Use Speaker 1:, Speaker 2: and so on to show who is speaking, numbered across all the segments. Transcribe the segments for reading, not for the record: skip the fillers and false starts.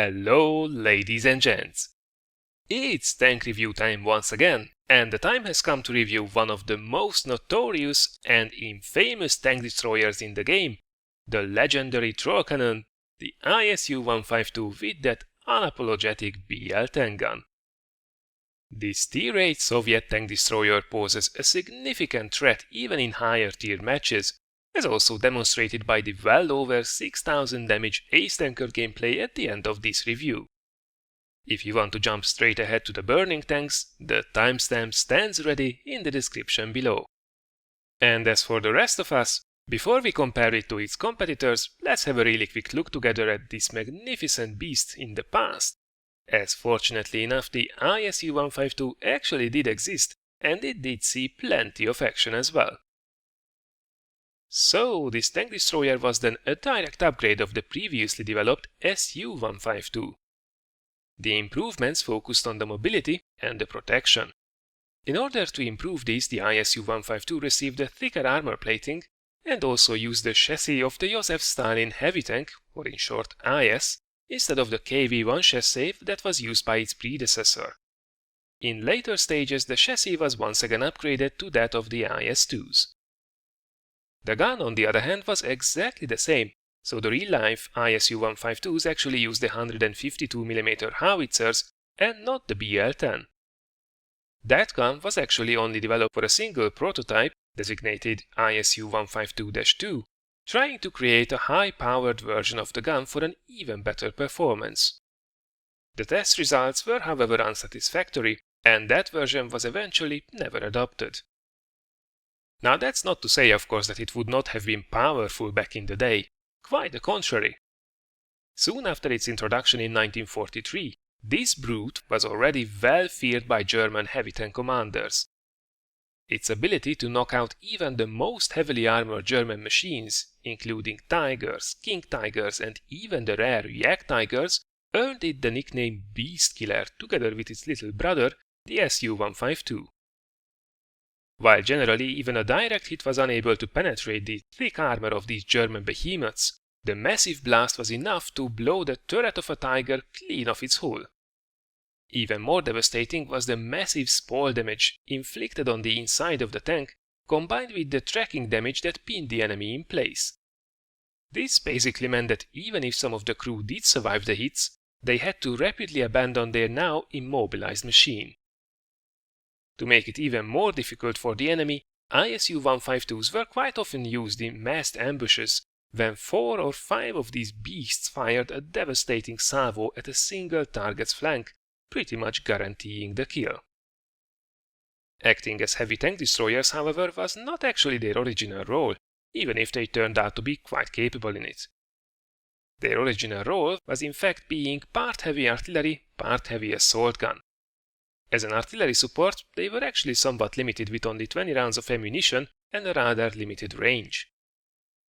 Speaker 1: Hello, ladies and gents! It's tank review time once again, and the time has come to review one of the most notorious and infamous tank destroyers in the game, the legendary troll cannon, the ISU-152 with that unapologetic BL-10 gun. This tier-8 Soviet tank destroyer poses a significant threat even in higher tier matches, as also demonstrated by the well over 6000 damage ace tanker gameplay at the end of this review. If you want to jump straight ahead to the burning tanks, the timestamp stands ready in the description below. And as for the rest of us, before we compare it to its competitors, let's have a really quick look together at this magnificent beast in the past, as fortunately enough the ISU-152 actually did exist, and it did see plenty of action as well. So, this tank destroyer was then a direct upgrade of the previously developed Su-152. The improvements focused on the mobility and the protection. In order to improve these, the ISU-152 received a thicker armor plating and also used the chassis of the Joseph Stalin heavy tank, or in short IS, instead of the KV-1 chassis that was used by its predecessor. In later stages, the chassis was once again upgraded to that of the IS-2s. The gun, on the other hand, was exactly the same, so the real-life ISU-152s actually used the 152mm howitzers and not the BL-10. That gun was actually only developed for a single prototype, designated ISU-152-2, trying to create a high-powered version of the gun for an even better performance. The test results were however unsatisfactory, and that version was eventually never adopted. Now that's not to say, of course, that it would not have been powerful back in the day. Quite the contrary. Soon after its introduction in 1943, this brute was already well feared by German heavy tank commanders. Its ability to knock out even the most heavily armored German machines, including Tigers, King Tigers and even the rare Yak Tigers, earned it the nickname Beast Killer together with its little brother, the Su-152. While generally even a direct hit was unable to penetrate the thick armor of these German behemoths, the massive blast was enough to blow the turret of a Tiger clean off its hull. Even more devastating was the massive spall damage inflicted on the inside of the tank, combined with the tracking damage that pinned the enemy in place. This basically meant that even if some of the crew did survive the hits, they had to rapidly abandon their now immobilized machine. To make it even more difficult for the enemy, ISU-152s were quite often used in massed ambushes, when 4 or 5 of these beasts fired a devastating salvo at a single target's flank, pretty much guaranteeing the kill. Acting as heavy tank destroyers, however, was not actually their original role, even if they turned out to be quite capable in it. Their original role was in fact being part heavy artillery, part heavy assault gun. As an artillery support, they were actually somewhat limited with only 20 rounds of ammunition and a rather limited range.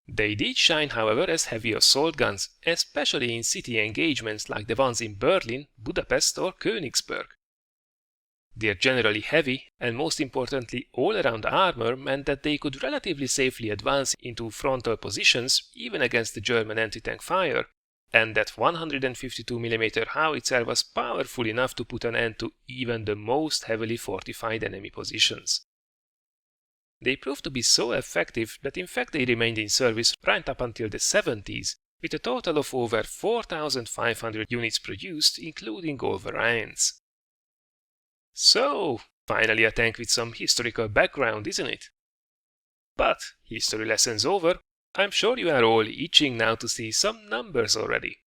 Speaker 1: They did shine, however, as heavy assault guns, especially in city engagements like the ones in Berlin, Budapest or Königsberg. Their generally heavy and most importantly all-around armor meant that they could relatively safely advance into frontal positions even against the German anti-tank fire, and that 152mm howitzer was powerful enough to put an end to even the most heavily fortified enemy positions. They proved to be so effective that in fact they remained in service right up until the 70s, with a total of over 4,500 units produced, including all variants. So, finally a tank with some historical background, isn't it? But, history lessons over, I'm sure you are all itching now to see some numbers already.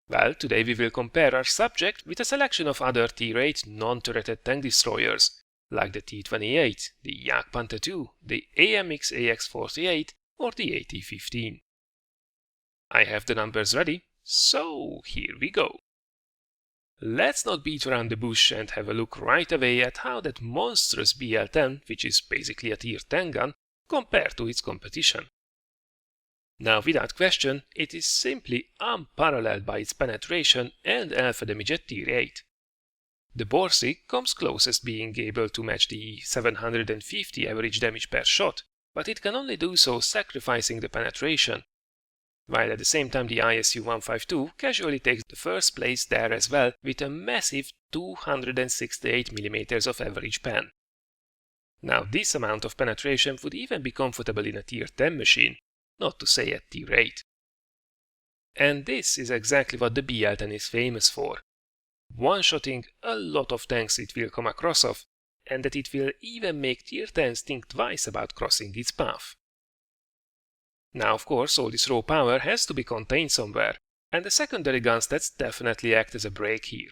Speaker 1: Well, today we will compare our subject with a selection of other Tier 8 non-turreted tank destroyers, like the T-28, the Yak Panther II, the AMX AX-48 or the AT-15. I have the numbers ready, so here we go. Let's not beat around the bush and have a look right away at how that monstrous BL-10, which is basically a Tier 10 gun, compared to its competition. Now, without question, it is simply unparalleled by its penetration and alpha damage at Tier 8. The Borsig comes closest being able to match the 750 average damage per shot, but it can only do so sacrificing the penetration. while at the same time the ISU-152 casually takes the first place there as well with a massive 268mm of average pen. Now this amount of penetration would even be comfortable in a tier 10 machine, not to say at tier 8. And this is exactly what the BL-10 is famous for. One-shotting a lot of tanks it will come across of, and that it will even make tier 10s think twice about crossing its path. Now of course all this raw power has to be contained somewhere, and the secondary gun stats definitely act as a brake here.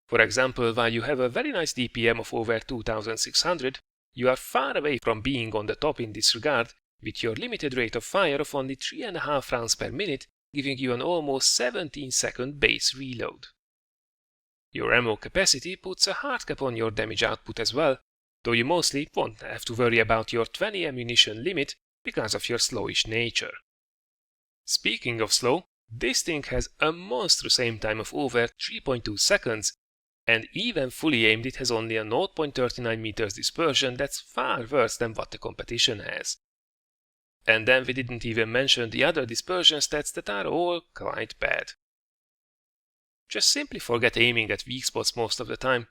Speaker 1: For example, while you have a very nice DPM of over 2600, you are far away from being on the top in this regard, with your limited rate of fire of only 3.5 rounds per minute, giving you an almost 17-second base reload. Your ammo capacity puts a hard cap on your damage output as well, though you mostly won't have to worry about your 20 ammunition limit because of your slowish nature. Speaking of slow, this thing has a monstrous aim time of over 3.2 seconds, and even fully aimed it has only a 0.39 meters dispersion that's far worse than what the competition has. And then we didn't even mention the other dispersion stats that are all quite bad. Just simply forget aiming at weak spots most of the time.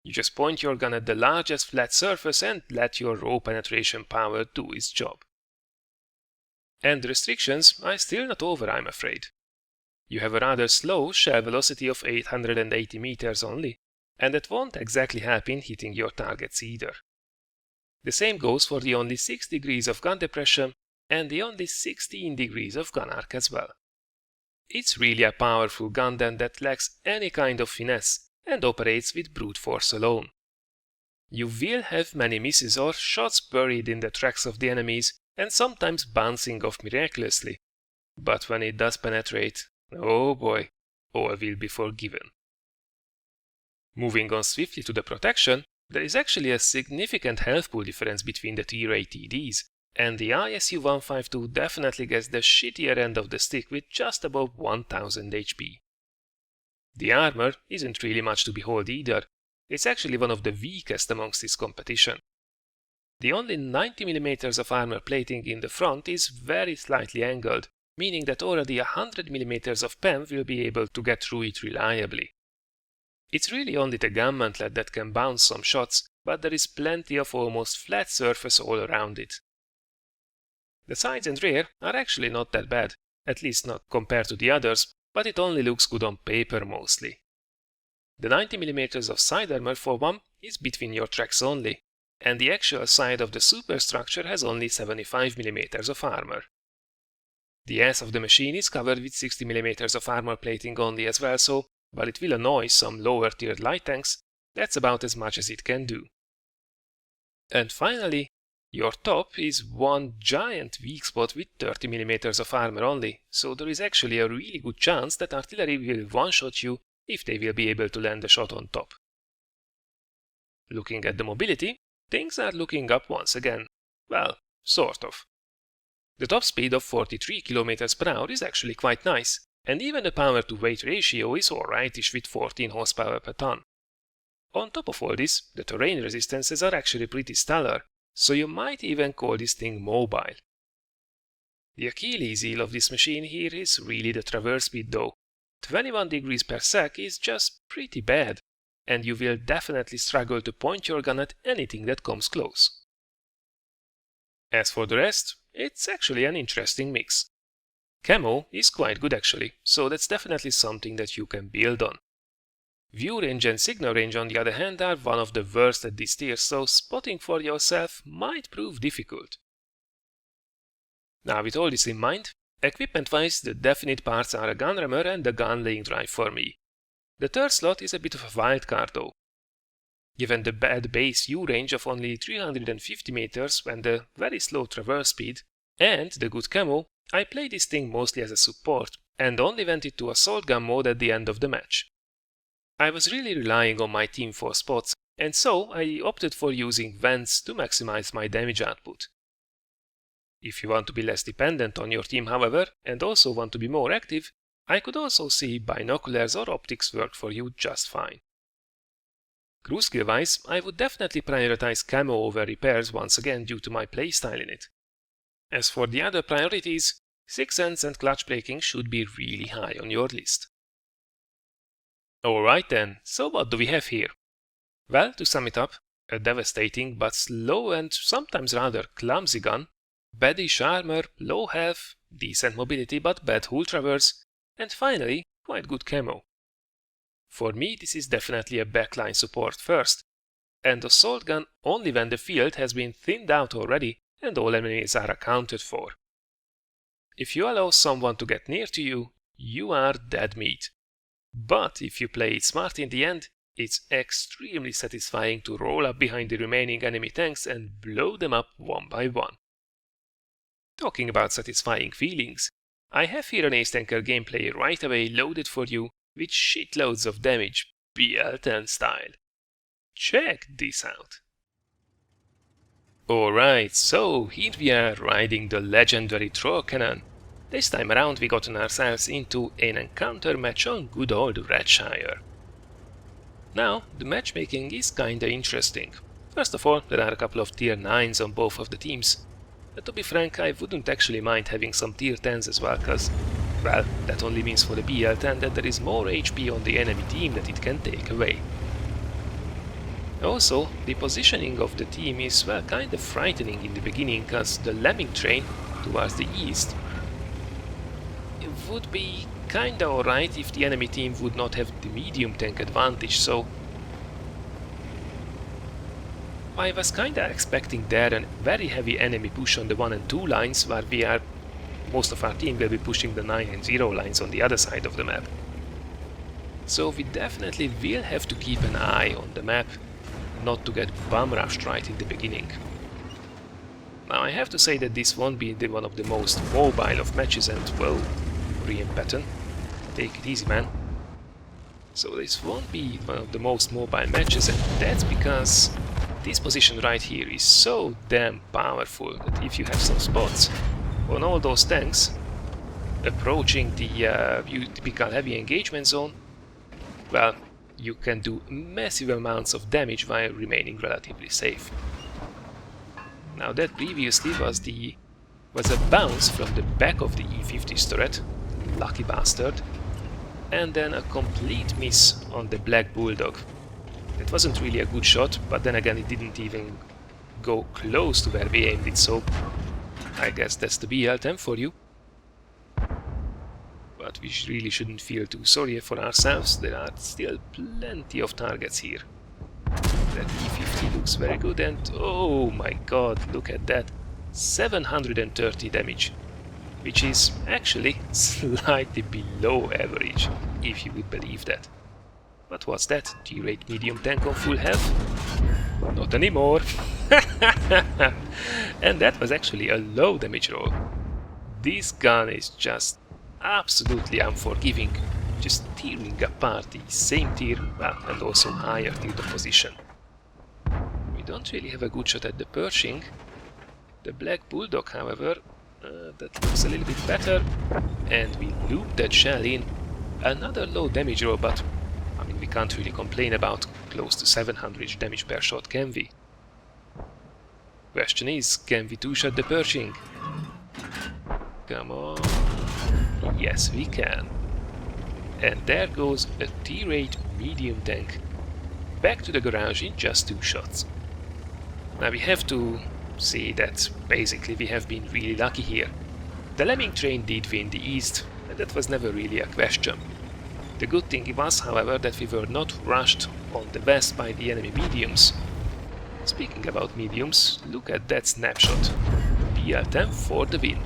Speaker 1: You just point your gun at the largest flat surface and let your raw penetration power do its job. And the restrictions are still not over, I'm afraid. You have a rather slow shell velocity of 880 meters only, and that won't exactly help in hitting your targets either. The same goes for the only 6 degrees of gun depression and the only 16 degrees of gun arc as well. It's really a powerful gun then that lacks any kind of finesse and operates with brute force alone. You will have many misses or shots buried in the tracks of the enemies and sometimes bouncing off miraculously, but when it does penetrate, oh boy, all will be forgiven. Moving on swiftly to the protection, there is actually a significant health pool difference between the tier 8 TDs, and the ISU-152 definitely gets the shittier end of the stick with just above 1000 HP. The armor isn't really much to behold either, it's actually one of the weakest amongst this competition. The only 90mm of armor plating in the front is very slightly angled, meaning that already 100mm of pen will be able to get through it reliably. It's really only the gun mantlet that can bounce some shots, but there is plenty of almost flat surface all around it. The sides and rear are actually not that bad, at least not compared to the others, but it only looks good on paper mostly. The 90mm of side armor for one is between your tracks only, and the actual side of the superstructure has only 75mm of armor. The ass of the machine is covered with 60mm of armor plating only as well, so while it will annoy some lower tiered light tanks, that's about as much as it can do. And finally, your top is one giant weak spot with 30mm of armor only, so there is actually a really good chance that artillery will one-shot you if they will be able to land a shot on top. Looking at the mobility, things are looking up once again. Well, sort of. The top speed of 43 km per hour is actually quite nice, and even the power-to-weight ratio is alrightish with 14 horsepower per ton. On top of all this, the terrain resistances are actually pretty stellar, so you might even call this thing mobile. The Achilles heel of this machine here is really the traverse speed though. 21 degrees per sec is just pretty bad, and you will definitely struggle to point your gun at anything that comes close. As for the rest, it's actually an interesting mix. Camo is quite good actually, so that's definitely something that you can build on. View range and signal range on the other hand are one of the worst at this tier, so spotting for yourself might prove difficult. Now with all this in mind, equipment-wise the definite parts are a gun rammer and a gun laying drive for me. The third slot is a bit of a wild card though. Given the bad base U range of only 350 meters and the very slow traverse speed, and the good camo, I play this thing mostly as a support, and only went into assault gun mode at the end of the match. I was really relying on my team for spots, and so I opted for using vents to maximize my damage output. If you want to be less dependent on your team however, and also want to be more active, I could also see binoculars or optics work for you just fine. Crew skill wise, I would definitely prioritize camo over repairs once again due to my playstyle in it. As for the other priorities, Sixth sense and clutch breaking should be really high on your list. Alright then, so what do we have here? Well, to sum it up, a devastating but slow and sometimes rather clumsy gun, badish armor, low health, decent mobility but bad hull traverse, and finally, quite good camo. For me, this is definitely a backline support first, and assault gun only when the field has been thinned out already and all enemies are accounted for. If you allow someone to get near to you, you are dead meat. But if you play it smart in the end, it's extremely satisfying to roll up behind the remaining enemy tanks and blow them up one by one. Talking about satisfying feelings, I have here an ace tanker gameplay right away loaded for you with shitloads of damage, BL10 style. Check this out. Alright, so here we are riding the legendary throw cannon. This time around we gotten ourselves into an encounter match on good old Redshire. Now, the matchmaking is kinda interesting. First of all, there are a couple of tier 9s on both of the teams. But to be frank, I wouldn't actually mind having some tier 10s as well, cause, well, that only means for the BL10 that there is more HP on the enemy team that it can take away. Also, the positioning of the team is, well, kinda frightening in the beginning, cause the lemming train towards the east, it would be kinda alright if the enemy team would not have the medium tank advantage, so I was kinda expecting there a very heavy enemy push on the 1 and 2 lines, where most of our team will be pushing the 9 and 0 lines on the other side of the map. So we definitely will have to keep an eye on the map, not to get bum rushed right in the beginning. Now I have to say that this won't be one of the most mobile of matches, and well, Korean pattern, take it easy man. So this won't be one of the most mobile matches, and that's because this position right here is so damn powerful that if you have some spots on all those tanks approaching the typical heavy engagement zone, well, you can do massive amounts of damage while remaining relatively safe. Now that previously was a bounce from the back of the E-50's turret, lucky bastard, and then a complete miss on the Black Bulldog. It wasn't really a good shot, but then again it didn't even go close to where we aimed it, so I guess that's the BL10 for you. But we really shouldn't feel too sorry for ourselves, there are still plenty of targets here. That E-50 looks very good, and oh my god, look at that, 730 damage, which is actually slightly below average, if you would believe that. But what's that? T-rate medium tank on full health? Not anymore! And that was actually a low damage roll. This gun is just absolutely unforgiving, just tearing apart the same tier, well, and also higher tier opposition. We don't really have a good shot at the pershing. The Black Bulldog, however, that looks a little bit better, and we loop that shell in. Another low damage roll, but I mean, we can't really complain about close to 700 damage per shot, can we? Question is, can we two-shot the Pershing? Come on. Yes, we can. And there goes a T-rate medium tank back to the garage in just 2 shots. Now we have to say that basically we have been really lucky here. The lemming train did win the east, and that was never really a question. The good thing was, however, that we were not rushed on the west by the enemy mediums. Speaking about mediums, look at that snapshot. BL10 for the win,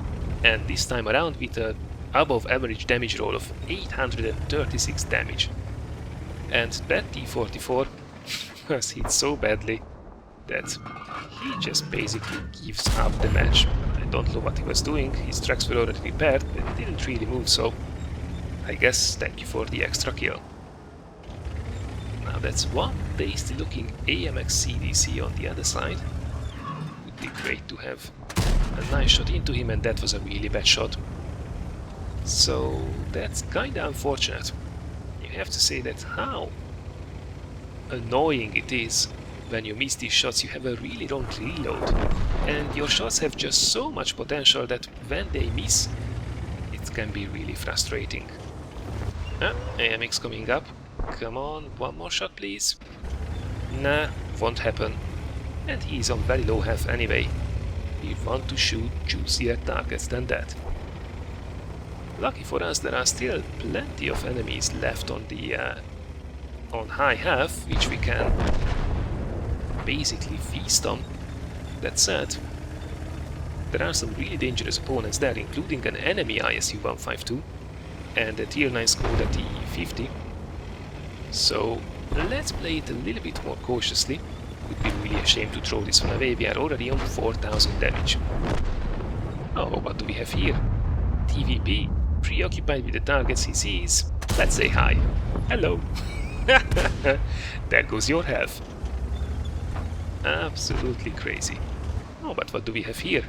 Speaker 1: and this time around with a above average damage roll of 836 damage. And that T-44 was hit so badly that he just basically gives up the match. I don't know what he was doing, his tracks were already repaired, but he didn't really move, so I guess thank you for the extra kill. Now that's one tasty looking AMX CDC on the other side. Would be great to have a nice shot into him, and that was a really bad shot. So that's kinda unfortunate. You have to say that how annoying it is when you miss these shots. You have a really long reload, and your shots have just so much potential that when they miss, can be really frustrating. AMX coming up. Come on, one more shot please. Nah, won't happen. And he's on very low health anyway. We want to shoot juicier targets than that. Lucky for us, there are still plenty of enemies left on the on high health, which we can basically feast on. That said, there are some really dangerous opponents there, including an enemy ISU-152 and a tier 9 Skoda TE50. So let's play it a little bit more cautiously. Would be really a shame to throw this one away. We are already on 4000 damage. Oh, what do we have here? TVP, preoccupied with the targets he sees. Let's say hi. Hello. There goes your health. Absolutely crazy. Oh, but what do we have here?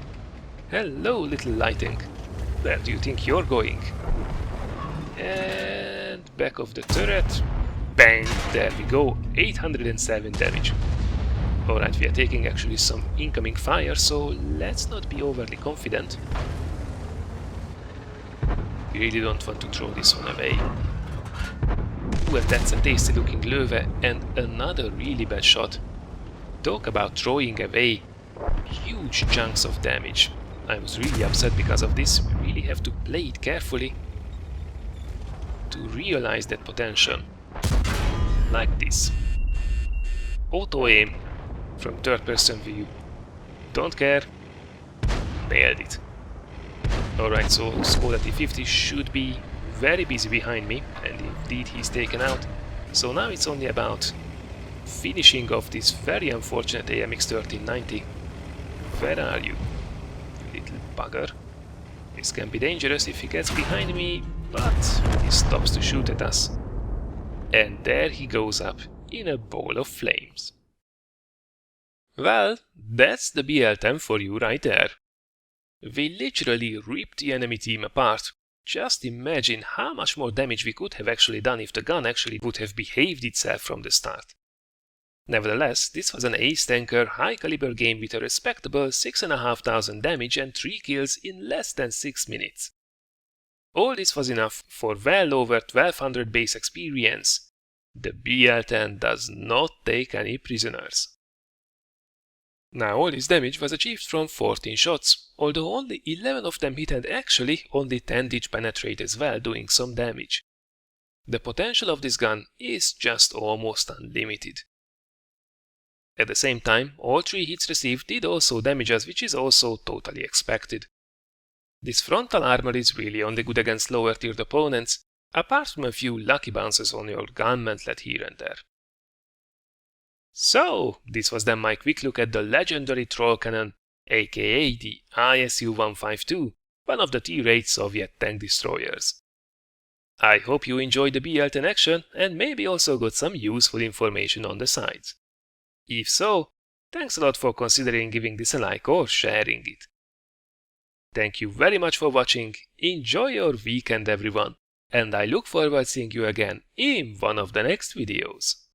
Speaker 1: Hello, little lighting. Where do you think you're going? And back of the turret. Bang! There we go. 807 damage. Alright, we are taking actually some incoming fire, so let's not be overly confident. We really don't want to throw this one away. Ooh, and that's a tasty looking Löwe and another really bad shot. Talk about throwing away huge chunks of damage. I was really upset because of this. We really have to play it carefully to realize that potential. Like this. Auto aim from third person view. Don't care. Nailed it. Alright, so Skoda T50 should be very busy behind me, and indeed he's taken out. So now it's only about finishing off this very unfortunate AMX 1390. Where are you, little bugger? This can be dangerous if he gets behind me, but he stops to shoot at us. And there he goes up in a ball of flames. Well, that's the BL-10 for you right there. We literally ripped the enemy team apart. Just imagine how much more damage we could have actually done if the gun actually would have behaved itself from the start. Nevertheless, this was an ace tanker, high caliber game with a respectable 6,500 damage and 3 kills in less than 6 minutes. All this was enough for well over 1200 base experience. The BL-10 does not take any prisoners. Now all this damage was achieved from 14 shots, although only 11 of them hit and actually only 10 did penetrate as well, doing some damage. The potential of this gun is just almost unlimited. At the same time, all 3 hits received did also damage us, which is also totally expected. This frontal armor is really only good against lower tiered opponents, apart from a few lucky bounces on your gun mantlet here and there. So, this was then my quick look at the legendary troll cannon, aka the ISU-152, one of the tier 8 Soviet tank destroyers. I hope you enjoyed the BL-10 action and maybe also got some useful information on the sides. If so, thanks a lot for considering giving this a like or sharing it. Thank you very much for watching, enjoy your weekend everyone, and I look forward to seeing you again in one of the next videos.